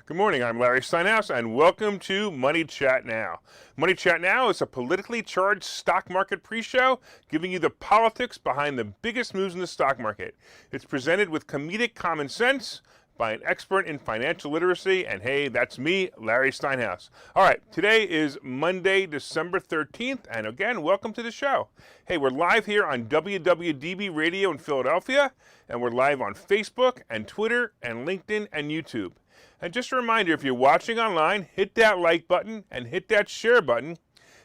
Good morning, I'm Larry Steinhouse, and welcome to Money Chat Now. Money Chat Now is a politically charged stock market pre-show giving you the politics behind the biggest moves in the stock market. It's presented with comedic common sense by an expert in financial literacy, and hey, that's me, Larry Steinhouse. All right, today is Monday, December 13th, and again, welcome to the show. Hey, we're live here on WWDB Radio in Philadelphia, and we're live on Facebook and Twitter and LinkedIn and YouTube. And just a reminder, if you're watching online, hit that like button and hit that share button.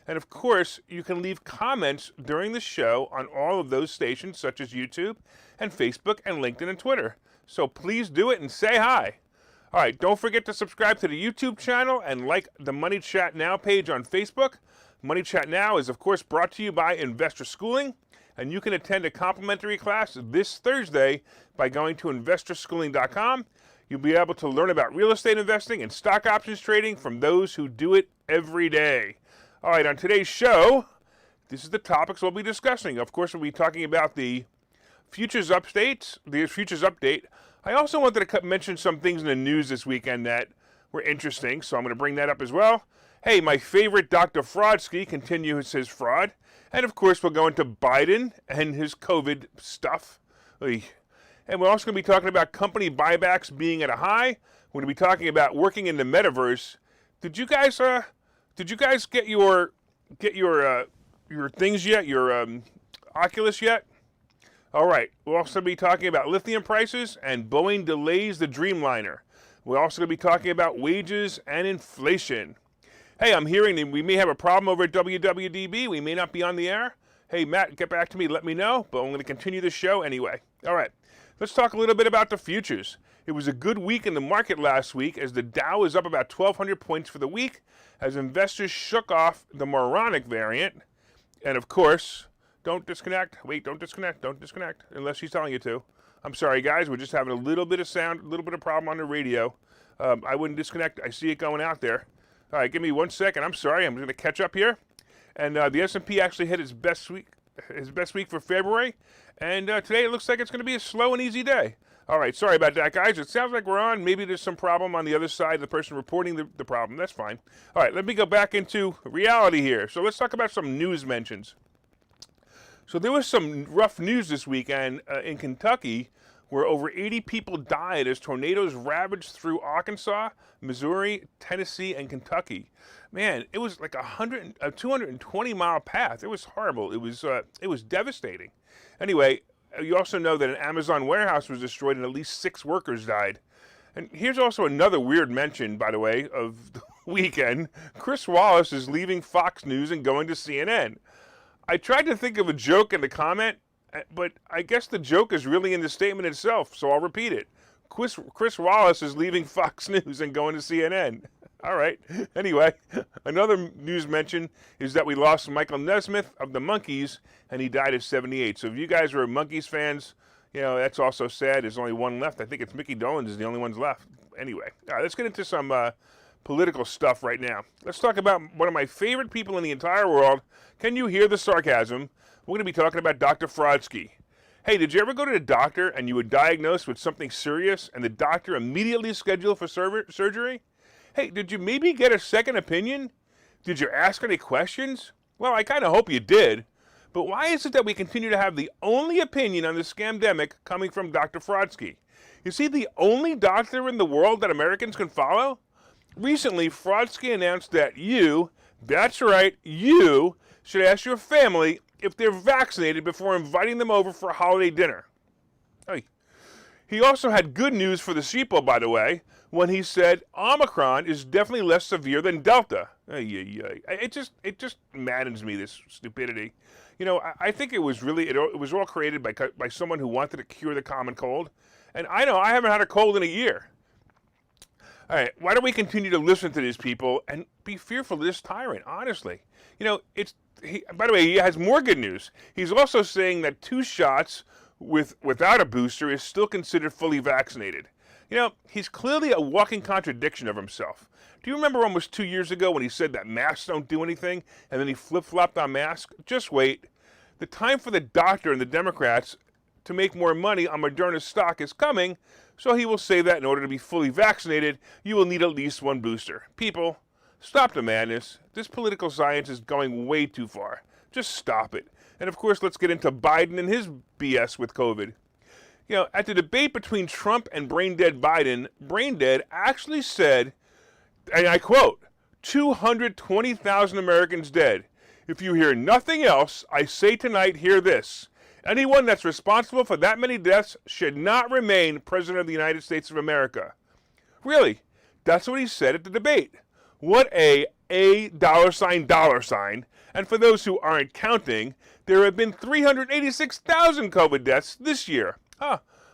And of course, you can leave comments during the show on all of those stations, such as YouTube and Facebook and LinkedIn and Twitter. So please do it and say hi. All right, don't forget to subscribe to the YouTube channel and like the Money Chat Now page on Facebook. Money Chat Now is, of course, brought to you by Investor Schooling. And you can attend a complimentary class this Thursday by going to investorschooling.com. You'll be able to learn about real estate investing and stock options trading from those who do it every day. All right, on today's show, this is the topics we'll be discussing. Of course, we'll be talking about the futures update. I also wanted to mention some things in the news this weekend that were interesting, so I'm going to bring that up as well. Hey, my favorite Dr. Fraudski continues his fraud. And of course, we'll go into Biden and his COVID stuff. And we're also going to be talking about company buybacks being at a high. We're going to be talking about working in the metaverse. Did you guys get your things yet? Your Oculus yet? All right. We'll also be talking about lithium prices and Boeing delays the Dreamliner. We're also going to be talking about wages and inflation. Hey, I'm hearing that we may have a problem over at WWDB. We may not be on the air. Hey, Matt, get back to me. Let me know. But I'm going to continue the show anyway. All right. Let's talk a little bit about the futures. It was a good week in the market last week as the Dow is up about 1,200 points for the week as investors shook off the moronic variant. And of course, don't disconnect. Wait, don't disconnect unless she's telling you to. I'm sorry, guys. We're just having a little bit of sound, a little bit of problem on the radio. I wouldn't disconnect. I see it going out there. All right, give me 1 second. I'm sorry. I'm going to catch up here. And the S&P actually hit its best week for February. And today it looks like it's going to be a slow and easy day. All right, sorry about that, guys. It sounds like we're on. Maybe there's some problem on the other side, the person reporting the problem. That's fine. All right, let me go back into reality here. So let's talk about some news mentions. So there was some rough news this weekend in Kentucky where over 80 people died as tornadoes ravaged through Arkansas, Missouri, Tennessee, and Kentucky. Man, it was like a 220-mile path. It was horrible. It was devastating. Anyway, you also know that an Amazon warehouse was destroyed and at least 6 workers died. And here's also another weird mention, by the way, of the weekend. Chris Wallace is leaving Fox News and going to CNN. I tried to think of a joke in the comment, but I guess the joke is really in the statement itself, so I'll repeat it. Chris Wallace is leaving Fox News and going to CNN. All right. Anyway, another news mention is that we lost Michael Nesmith of the Monkees, and he died at 78. So if you guys are Monkees fans, you know, that's also sad. There's only one left. I think it's Mickey Dolenz is the only one's left. Anyway, all right, let's get into some political stuff right now. Let's talk about one of my favorite people in the entire world. Can you hear the sarcasm? We're going to be talking about Dr. Fraudski. Hey, did you ever go to the doctor and you were diagnosed with something serious and the doctor immediately scheduled for surgery? Hey, did you maybe get a second opinion? Did you ask any questions? Well, I kind of hope you did. But why is it that we continue to have the only opinion on the scamdemic coming from Dr. Fraudski? Is he the only doctor in the world that Americans can follow? Recently, Fraudski announced that that's right, you should ask your family if they're vaccinated before inviting them over for a holiday dinner. Hey. He also had good news for the sheeple, by the way, when he said Omicron is definitely less severe than Delta. It just maddens me, this stupidity. You know, I think it was all created by someone who wanted to cure the common cold. And I know I haven't had a cold in a year. All right, why don't we continue to listen to these people and be fearful of this tyrant, honestly? You know, by the way, he has more good news. He's also saying that 2 shots without a booster is still considered fully vaccinated. You know, he's clearly a walking contradiction of himself. Do you remember almost 2 years ago when he said that masks don't do anything, and then he flip-flopped on masks? Just wait. The time for the doctor and the Democrats to make more money on Moderna's stock is coming, so he will say that in order to be fully vaccinated, you will need at least one booster. People, stop the madness. This political science is going way too far. Just stop it. And of course, let's get into Biden and his BS with COVID. At the debate between Trump and brain-dead Biden, brain-dead actually said, and I quote, 220,000 Americans dead. If you hear nothing else, I say tonight, hear this. Anyone that's responsible for that many deaths should not remain President of the United States of America. Really? That's what he said at the debate. What a $. And for those who aren't counting, there have been 386,000 COVID deaths this year.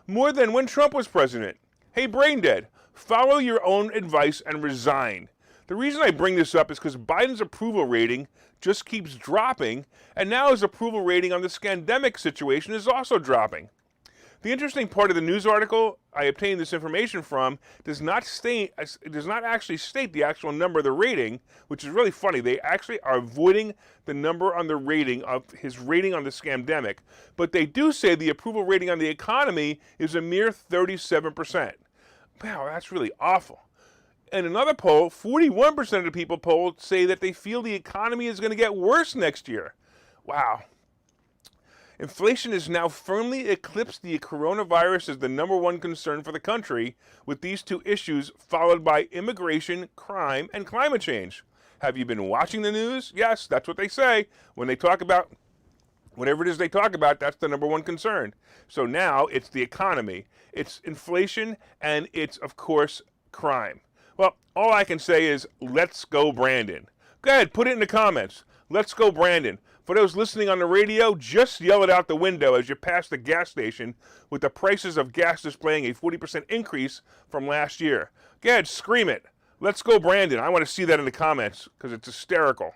More than when Trump was president. Hey, brain dead, follow your own advice and resign. The reason I bring this up is because Biden's approval rating just keeps dropping, and now his approval rating on the scandemic situation is also dropping. The interesting part of the news article I obtained this information from does not actually state the actual number of the rating, which is really funny. They actually are avoiding the number on the rating of his rating on the scandemic, but they do say the approval rating on the economy is a mere 37%. Wow, that's really awful. In another poll, 41% of the people polled say that they feel the economy is going to get worse next year. Wow. Inflation has now firmly eclipsed the coronavirus as the number one concern for the country, with these two issues followed by immigration, crime, and climate change. Have you been watching the news? Yes, that's what they say. When they talk about whatever it is they talk about, that's the number one concern. So now it's the economy, it's inflation, and it's, of course, crime. Well, all I can say is, let's go, Brandon. Go ahead, put it in the comments. Let's go, Brandon. For those listening on the radio, just yell it out the window as you pass the gas station with the prices of gas displaying a 40% increase from last year. Go ahead, scream it. Let's go, Brandon. I want to see that in the comments because it's hysterical.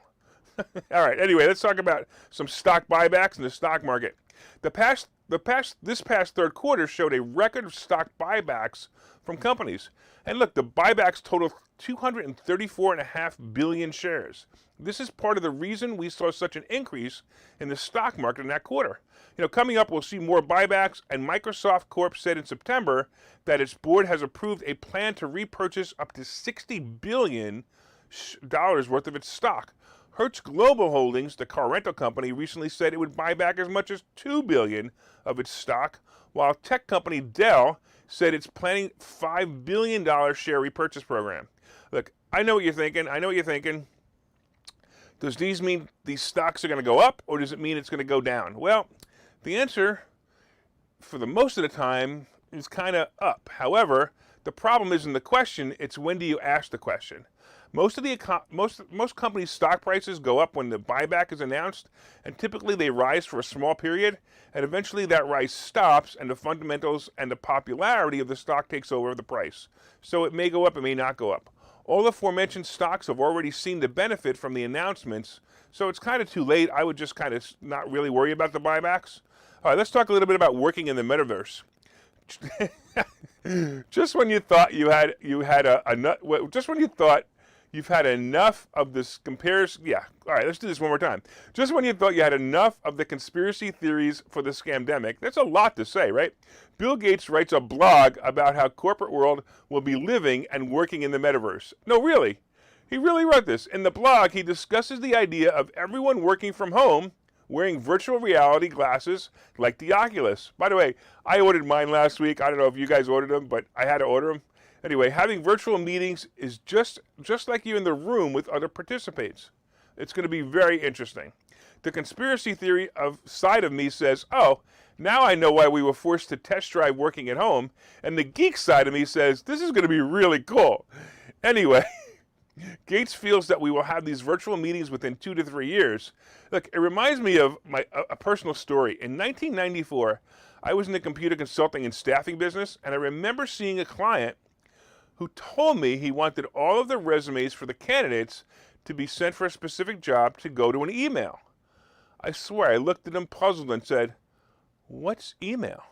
All right, anyway, let's talk about some stock buybacks in the stock market. This past third quarter showed a record of stock buybacks from companies. And look, the buybacks totaled 234.5 billion shares. This is part of the reason we saw such an increase in the stock market in that quarter. Coming up, we'll see more buybacks, and Microsoft Corp said in September that its board has approved a plan to repurchase up to $60 billion worth of its stock. Hertz Global Holdings, the car rental company, recently said it would buy back as much as $2 billion of its stock, while tech company Dell said it's planning $5 billion share repurchase program. Look, I know what you're thinking. Does these mean these stocks are going to go up, or does it mean it's going to go down? Well, the answer, for the most of the time, is kind of up. However, the problem isn't the question, it's when do you ask the question. Most companies' stock prices go up when the buyback is announced, and typically they rise for a small period, and eventually that rise stops, and the fundamentals and the popularity of the stock takes over the price. So it may go up, it may not go up. All the aforementioned stocks have already seen the benefit from the announcements, so it's kind of too late. I would just kind of not really worry about the buybacks. All right, let's talk a little bit about working in the metaverse. Just when you thought you've had enough of this all right, let's do this one more time. Just when you thought you had enough of the conspiracy theories for the scamdemic, that's a lot to say, right? Bill Gates writes a blog about how corporate world will be living and working in the metaverse. No, really. He really wrote this. In the blog, he discusses the idea of everyone working from home, wearing virtual reality glasses like the Oculus. By the way, I ordered mine last week. I don't know if you guys ordered them, but I had to order them. Anyway, having virtual meetings is just like you're in the room with other participants. It's going to be very interesting. The conspiracy theory side of me says, oh, now I know why we were forced to test drive working at home. And the geek side of me says, this is going to be really cool. Anyway, Gates feels that we will have these virtual meetings within 2 to 3 years. Look, it reminds me of a personal story. In 1994, I was in the computer consulting and staffing business, and I remember seeing a client who told me he wanted all of the resumes for the candidates to be sent for a specific job to go to an email. I swear, I looked at him puzzled and said, what's email?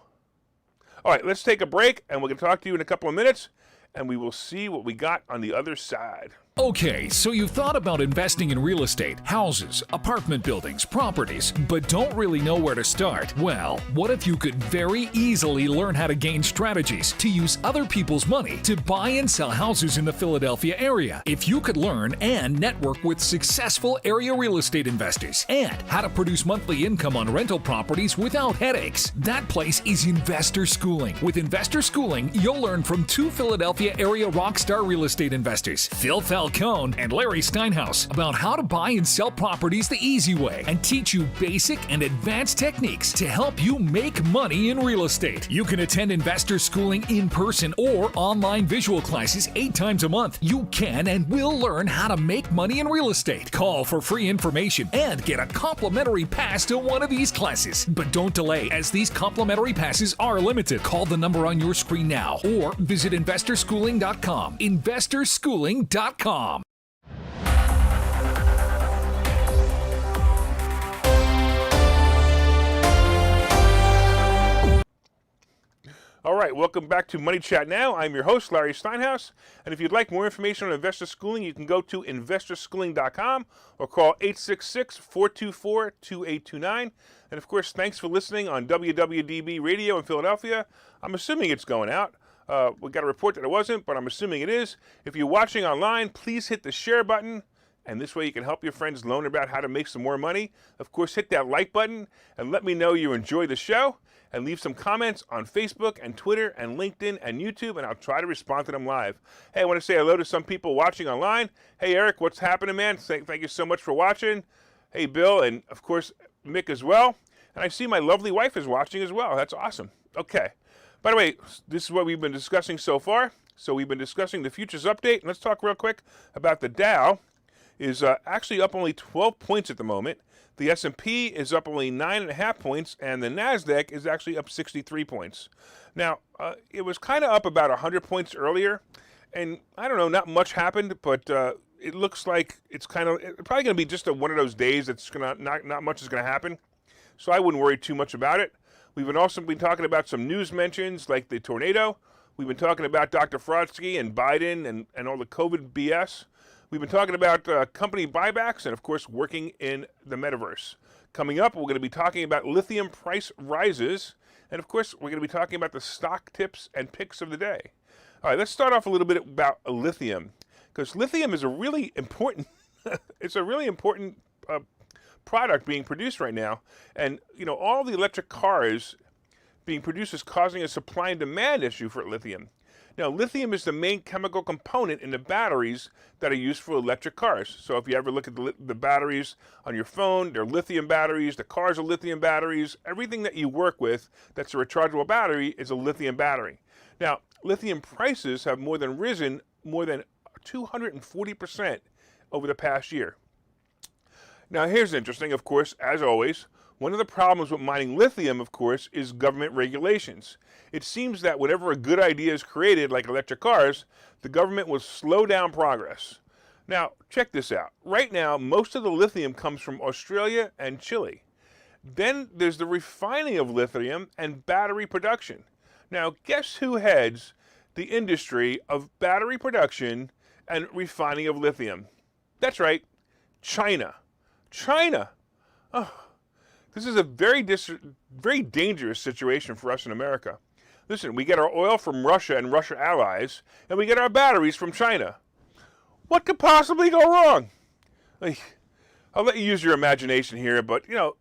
All right, let's take a break, and we're going to talk to you in a couple of minutes. and we will see what we got on the other side. Okay, so you've thought about investing in real estate, houses, apartment buildings, properties, but don't really know where to start? Well, what if you could very easily learn how to gain strategies to use other people's money to buy and sell houses in the Philadelphia area? If you could learn and network with successful area real estate investors and how to produce monthly income on rental properties without headaches, that place is Investor Schooling. With Investor Schooling, you'll learn from two Philadelphia area rockstar real estate investors, Phil Falcone and Larry Steinhouse, about how to buy and sell properties the easy way and teach you basic and advanced techniques to help you make money in real estate. You can attend Investor Schooling in person or online visual classes 8 times a month. You can and will learn how to make money in real estate. Call for free information and get a complimentary pass to one of these classes. But don't delay, as these complimentary passes are limited. Call the number on your screen now or visit investorschooling.com. investorschooling.com. All right, welcome back to Money Chat Now. I'm your host, Larry Steinhouse. And if you'd like more information on Investor Schooling, you can go to investorschooling.com or call 866-424-2829. And of course, thanks for listening on WWDB Radio in Philadelphia. I'm assuming it's going out. We got a report that it wasn't, but I'm assuming it is. If you're watching online, please hit the share button, and this way you can help your friends learn about how to make some more money. Of course, hit that like button and let me know you enjoy the show, and leave some comments on Facebook and Twitter and LinkedIn and YouTube, and I'll try to respond to them live. Hey, I want to say hello to some people watching online. Hey, Eric, what's happening, man? Thank you so much for watching. Hey, Bill, and of course, Mick as well. And I see my lovely wife is watching as well. That's awesome. Okay. By the way, this is what we've been discussing so far. So we've been discussing the futures update. Let's talk real quick about the Dow. Is actually up only 12 points at the moment. The S&P is up only 9.5 points, and the NASDAQ is actually up 63 points. Now, it was kind of up about 100 points earlier, and I don't know, not much happened, but it looks like it's probably going to be just one of those days that's not much is going to happen. So I wouldn't worry too much about it. We've also been talking about some news mentions like the tornado. We've been talking about Dr. Frotsky and Biden and all the COVID BS. We've been talking about company buybacks and, of course, working in the metaverse. Coming up, we're going to be talking about lithium price rises. And, of course, we're going to be talking about the stock tips and picks of the day. All right, let's start off a little bit about lithium, because lithium is a really important it's a really important product being produced right now. And, you know, all the electric cars being produced is causing a supply and demand issue for lithium. Now, lithium is the main chemical component in the batteries that are used for electric cars. So if you ever look at the batteries on your phone, they're lithium batteries, the cars are lithium batteries. Everything that you work with that's a rechargeable battery is a lithium battery. Now, lithium prices have risen more than 240% over the past year. Now, here's interesting, of course, as always. One of the problems with mining lithium, of course, is government regulations. It seems that whenever a good idea is created, like electric cars, the government will slow down progress. Now, check this out. Right now, most of the lithium comes from Australia and Chile. Then there's the refining of lithium and battery production. Now, guess who heads the industry of battery production and refining of lithium? That's right, China. China! Oh. This is a very dangerous situation for us in America. Listen, we get our oil from Russia and Russia allies, and we get our batteries from China. What could possibly go wrong? I'll let you use your imagination here, but you know,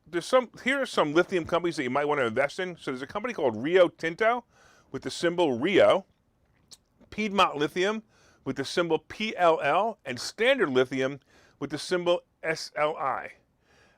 here are some lithium companies that you might want to invest in. So there's a company called Rio Tinto with the symbol Rio, Piedmont Lithium with the symbol PLL, and Standard Lithium with the symbol SLI.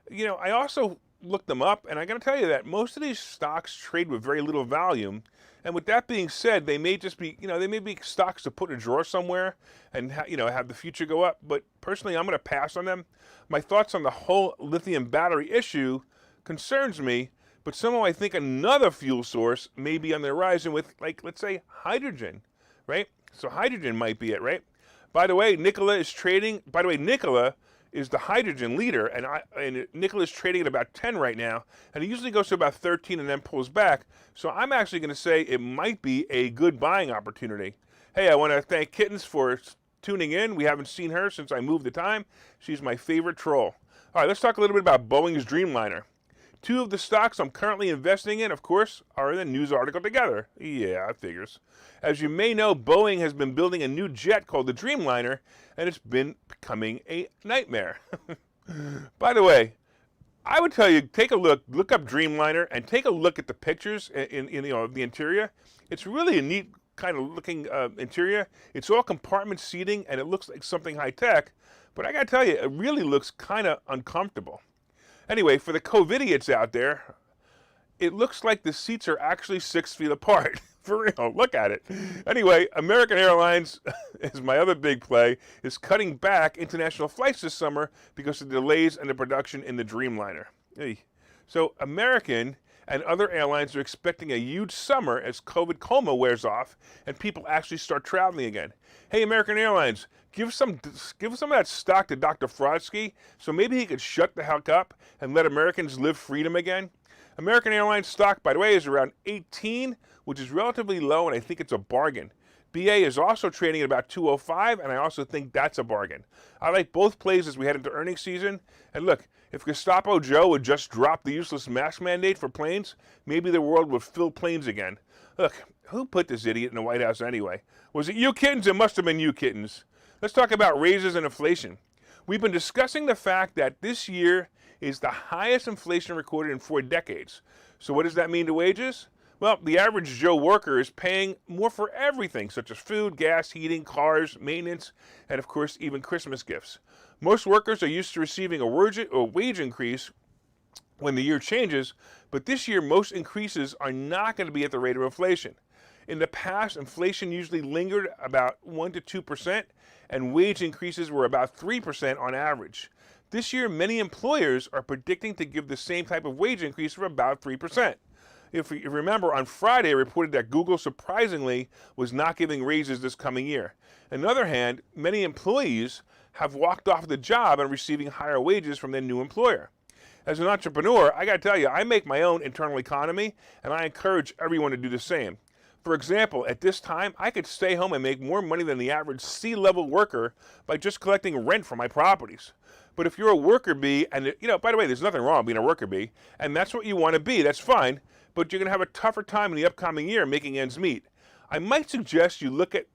You know, I also looked them up, and I got to tell you that most of these stocks trade with very little volume. And with that being said, they may just be, they may be stocks to put in a drawer somewhere and have the future go up. But personally, I'm going to pass on them. My thoughts on the whole lithium battery issue concerns me, but somehow I think another fuel source may be on the horizon with, like, let's say, hydrogen, right? So hydrogen might be it, right? By the way, Nikola is the hydrogen leader, and Nikola is trading at about 10 right now, and it usually goes to about 13 and then pulls back. So I'm actually going to say it might be a good buying opportunity. Hey, I want to thank Kittens for tuning in. We haven't seen her since I moved the time. She's my favorite troll. All right, let's talk a little bit about Boeing's Dreamliner. Two of the stocks I'm currently investing in, of course, are in the news article together. Yeah, that figures. As you may know, Boeing has been building a new jet called the Dreamliner, and it's been becoming a nightmare. By the way, I would tell you, take a look up Dreamliner, and take a look at the pictures in the interior. It's really a neat kind of looking interior. It's all compartment seating, and it looks like something high tech. But I gotta tell you, it really looks kind of uncomfortable. Anyway, for the COVIDiots out there, it looks like the seats are actually 6 feet apart. For real, look at it. Anyway, American Airlines, is my other big play, is cutting back international flights this summer because of delays in the production in the Dreamliner. Hey. So American and other airlines are expecting a huge summer as COVID coma wears off and people actually start traveling again. Hey, American Airlines, give some of that stock to Dr. Frodsky so maybe he could shut the heck up and let Americans live freedom again. American Airlines stock, by the way, is around 18, which is relatively low, and I think it's a bargain. BA is also trading at about 205, and I also think that's a bargain. I like both plays as we head into earnings season. And look, if Gestapo Joe would just drop the useless mask mandate for planes, maybe the world would fill planes again. Look, who put this idiot in the White House anyway? Was it you kittens? It must have been you kittens. Let's talk about raises and inflation. We've been discussing the fact that this year is the highest inflation recorded in 4 decades. So what does that mean to wages? Well, the average Joe worker is paying more for everything, such as food, gas, heating, cars, maintenance, and of course, even Christmas gifts. Most workers are used to receiving a wage increase when the year changes, but this year most increases are not going to be at the rate of inflation. In the past, inflation usually lingered about 1 to 2%, and wage increases were about 3% on average. This year, many employers are predicting to give the same type of wage increase of about 3%. If you remember, on Friday, I reported that Google surprisingly was not giving raises this coming year. On the other hand, many employees have walked off the job and receiving higher wages from their new employer. As an entrepreneur, I got to tell you, I make my own internal economy, and I encourage everyone to do the same. For example, at this time, I could stay home and make more money than the average C-level worker by just collecting rent from my properties. But if you're a worker bee, and by the way, there's nothing wrong being a worker bee, and that's what you want to be, that's fine, but you're going to have a tougher time in the upcoming year making ends meet. I might suggest you look at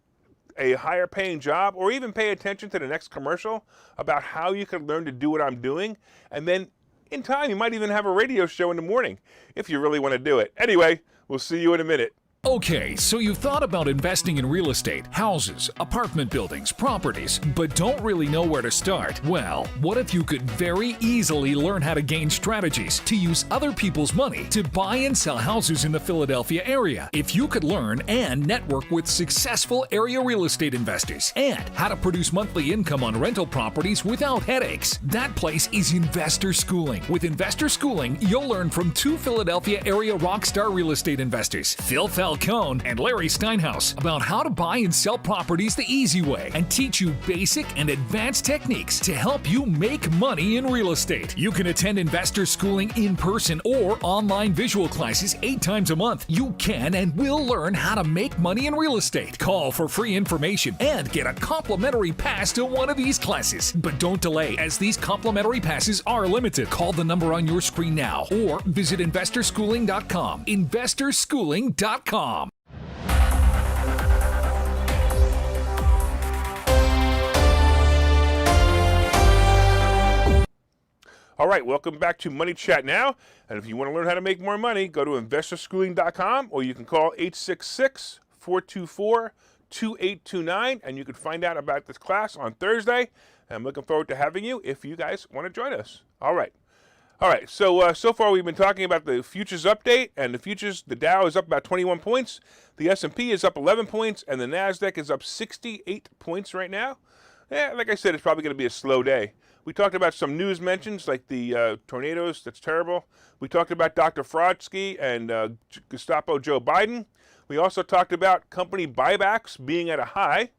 a higher paying job or even pay attention to the next commercial about how you can learn to do what I'm doing, and then in time you might even have a radio show in the morning if you really want to do it. Anyway, we'll see you in a minute. Okay, so you've thought about investing in real estate, houses, apartment buildings, properties, but don't really know where to start? Well, what if you could very easily learn how to gain strategies to use other people's money to buy and sell houses in the Philadelphia area? If you could learn and network with successful area real estate investors and how to produce monthly income on rental properties without headaches, that place is Investor Schooling. With Investor Schooling, you'll learn from 2 Philadelphia area rockstar real estate investors, Phil Falcone and Larry Steinhouse, about how to buy and sell properties the easy way and teach you basic and advanced techniques to help you make money in real estate. You can attend Investor Schooling in person or online visual classes 8 times a month. You can and will learn how to make money in real estate. Call for free information and get a complimentary pass to one of these classes. But don't delay, as these complimentary passes are limited. Call the number on your screen now or visit investorschooling.com. investorschooling.com. All right, welcome back to Money Chat Now. And if you want to learn how to make more money, go to investorschooling.com or you can call 866-424-2829 and you can find out about this class on Thursday. And I'm looking forward to having you if you guys want to join us. All right. So far we've been talking about the futures update, and the Dow is up about 21 points, the S&P is up 11 points, and the NASDAQ is up 68 points right now. Like I said, it's probably going to be a slow day. We talked about some news mentions like the tornadoes, that's terrible. We talked about Dr. Frodsky and Gestapo Joe Biden. We also talked about company buybacks being at a high.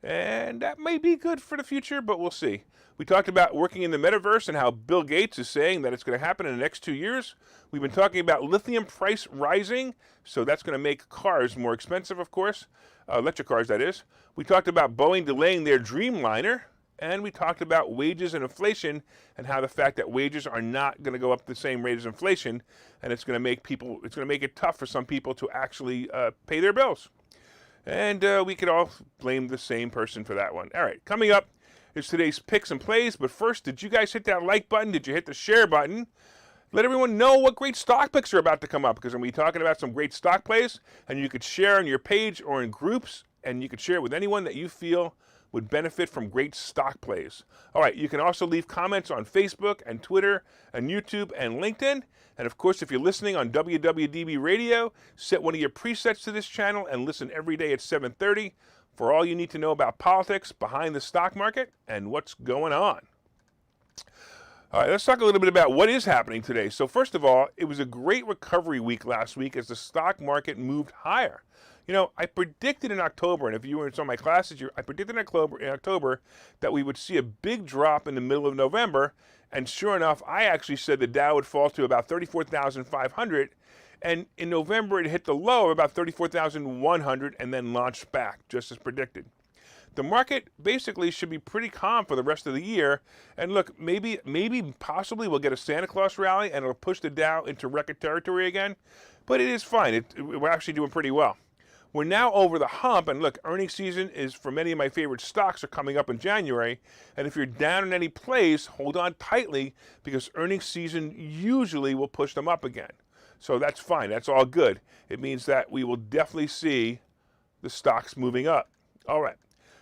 And that may be good for the future, but we'll see. We talked about working in the metaverse and how Bill Gates is saying that it's going to happen in the next 2 years. We've been talking about lithium price rising, so that's going to make cars more expensive, of course. Electric cars, that is. We talked about Boeing delaying their Dreamliner, and we talked about wages and inflation and how the fact that wages are not going to go up the same rate as inflation, and it's going to make it tough for some people to actually pay their bills. And we could all blame the same person for that one. All right, coming up is today's picks and plays. But first, did you guys hit that like button? Did you hit the share button? Let everyone know what great stock picks are about to come up, because I'm going to be talking about some great stock plays, and you could share on your page or in groups, and you could share it with anyone that you feel would benefit from great stock plays. All right, you can also leave comments on Facebook and Twitter and YouTube and LinkedIn. And of course, if you're listening on WWDB Radio, set one of your presets to this channel and listen every day at 7:30 for all you need to know about politics behind the stock market and what's going on. All right, let's talk a little bit about what is happening today. So first of all, it was a great recovery week last week as the stock market moved higher. You know, I predicted in October, and if you were in some of my classes, I predicted in October that we would see a big drop in the middle of November, and sure enough, I actually said the Dow would fall to about 34,500, and in November it hit the low of about 34,100 and then launched back, just as predicted. The market basically should be pretty calm for the rest of the year, and look, possibly we'll get a Santa Claus rally and it'll push the Dow into record territory again, but it is fine. We're actually doing pretty well. We're now over the hump, and look, earnings season is for many of my favorite stocks are coming up in January, and if you're down in any plays, hold on tightly because earnings season usually will push them up again. So that's fine, that's all good. It means that we will definitely see the stocks moving up. All right,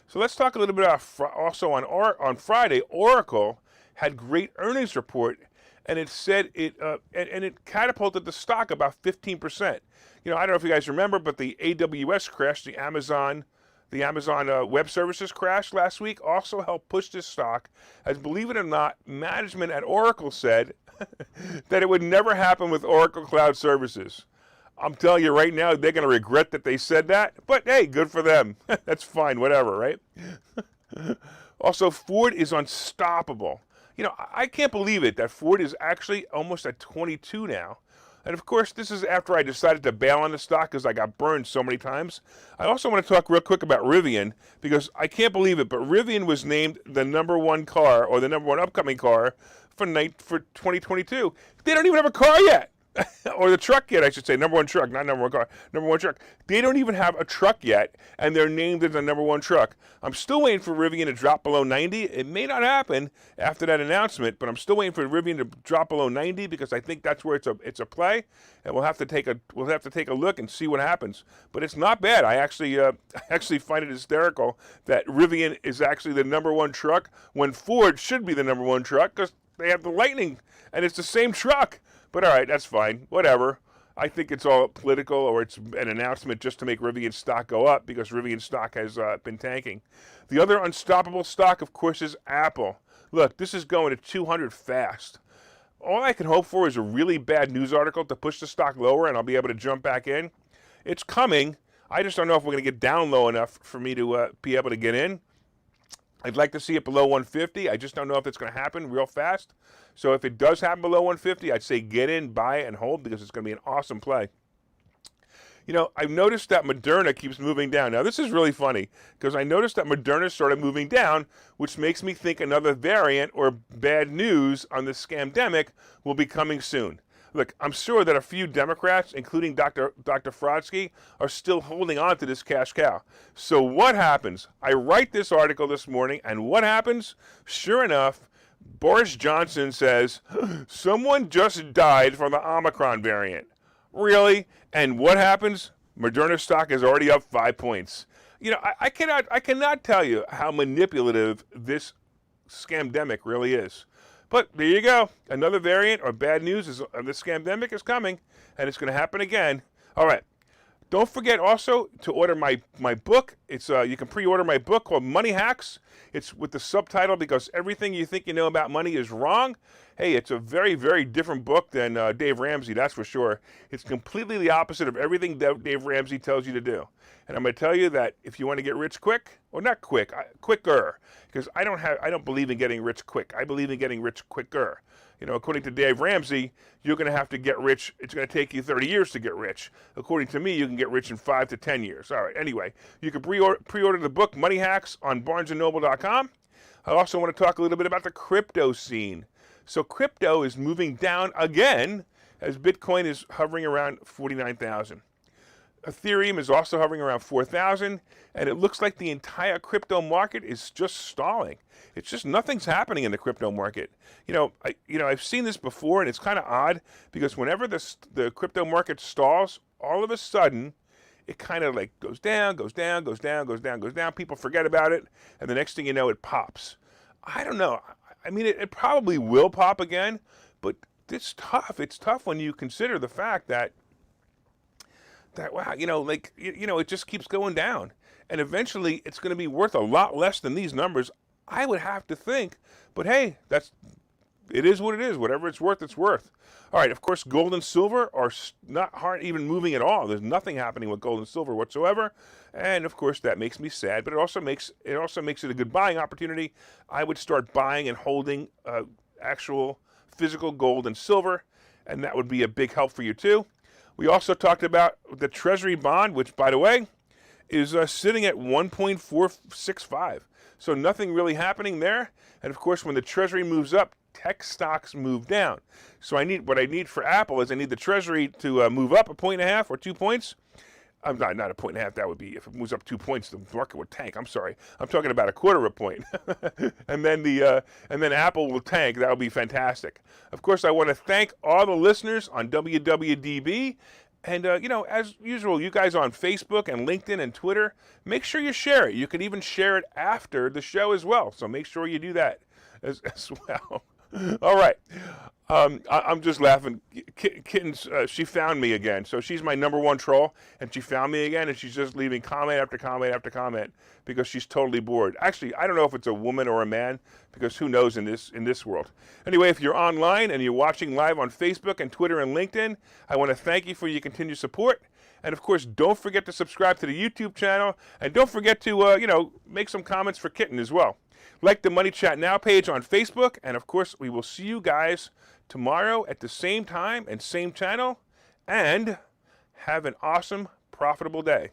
so let's talk a little bit about also on Friday, Oracle had great earnings report, and it said it catapulted the stock about 15%. You know, I don't know if you guys remember, but the AWS crash, the Amazon Web Services crash last week also helped push this stock, as believe it or not, management at Oracle said that it would never happen with Oracle Cloud Services. I'm telling you right now, they're going to regret that they said that, but hey, good for them. That's fine, whatever, right? Also, Ford is unstoppable. You know, I can't believe it that Ford is actually almost at 22 now. And of course, this is after I decided to bail on the stock because I got burned so many times. I also want to talk real quick about Rivian, because I can't believe it, but Rivian was named the #1 car, or the #1 upcoming car for 2022. They don't even have a car yet. Or the truck yet, I should say. #1 truck, not #1 car. #1 truck. They don't even have a truck yet, and they're named as the #1 truck. I'm still waiting for Rivian to drop below 90. It may not happen after that announcement, but I'm still waiting for Rivian to drop below 90 because I think that's where it's a play, and we'll have to take a look and see what happens. But it's not bad. I actually find it hysterical that Rivian is actually the #1 truck when Ford should be the #1 truck because they have the Lightning, and it's the same truck. But all right, that's fine, whatever. I think it's all political, or it's an announcement just to make Rivian stock go up because Rivian stock has been tanking. The other unstoppable stock, of course, is Apple. Look, this is going to 200 fast. All I can hope for is a really bad news article to push the stock lower and I'll be able to jump back in. It's coming. I just don't know if we're going to get down low enough for me to be able to get in. I'd like to see it below 150. I just don't know if it's going to happen real fast. So if it does happen below 150, I'd say get in, buy, and hold because it's going to be an awesome play. You know, I've noticed that Moderna keeps moving down. Now, this is really funny because I noticed that Moderna started moving down, which makes me think another variant or bad news on the scamdemic will be coming soon. Look, I'm sure that a few Democrats, including Dr. Frodsky, are still holding on to this cash cow. So what happens? I write this article this morning, and what happens? Sure enough, Boris Johnson says, someone just died from the Omicron variant. Really? And what happens? Moderna stock is already up 5 points. You know, I cannot tell you how manipulative this scamdemic really is. But there you go. Another variant or bad news is the scamdemic is coming, and it's going to happen again. All right. Don't forget also to order my book. It's you can pre-order my book called Money Hacks. It's with the subtitle because everything you think you know about money is wrong. Hey, it's a very, very different book than Dave Ramsey, that's for sure. It's completely the opposite of everything Dave Ramsey tells you to do. And I'm going to tell you that if you want to get rich quick, or not quick, quicker, because I don't believe in getting rich quick. I believe in getting rich quicker. You know, according to Dave Ramsey, you're going to have to get rich. It's going to take you 30 years to get rich. According to me, you can get rich in 5 to 10 years. All right, anyway, you can pre-order the book, Money Hacks, on barnesandnoble.com. I also want to talk a little bit about the crypto scene. So crypto is moving down again as Bitcoin is hovering around 49,000. Ethereum is also hovering around 4,000, and it looks like the entire crypto market is just stalling. It's just nothing's happening in the crypto market. I've seen this before, and it's kind of odd because whenever the crypto market stalls, all of a sudden it kind of like goes down, goes down, goes down, goes down, goes down. People forget about it, and the next thing you know, it pops. I don't know. I mean, it probably will pop again, but it's tough. It's tough when you consider the fact that wow, it just keeps going down, and eventually it's going to be worth a lot less than these numbers, I would have to think. But hey, it is what it is. Whatever it's worth, it's worth. All right. Of course, gold and silver are aren't even moving at all. There's nothing happening with gold and silver whatsoever, and of course that makes me sad. But it also makes it a good buying opportunity. I would start buying and holding actual physical gold and silver, and that would be a big help for you too. We also talked about the Treasury bond, which, by the way, is sitting at 1.465. So nothing really happening there. And of course, when the Treasury moves up, tech stocks move down. So what I need for Apple is I need the Treasury to move up 1.5 or 2 points. I'm not 1.5. That would be, if it moves up 2 points, the market would tank. I'm sorry. I'm talking about 1/4 point. and then Apple will tank. That would be fantastic. Of course, I want to thank all the listeners on WWDB. And, as usual, you guys on Facebook and LinkedIn and Twitter, make sure you share it. You can even share it after the show as well. So make sure you do that as well. All right. I'm just laughing. Kittens, she found me again. So she's my #1 troll, and she found me again, and she's just leaving comment after comment after comment because she's totally bored. Actually, I don't know if it's a woman or a man, because who knows in this world. Anyway, if you're online and you're watching live on Facebook and Twitter and LinkedIn, I want to thank you for your continued support. And of course, don't forget to subscribe to the YouTube channel, and don't forget to make some comments for Kitten as well. Like the Money Chat Now page on Facebook, and of course, we will see you guys tomorrow at the same time and same channel, and have an awesome, profitable day.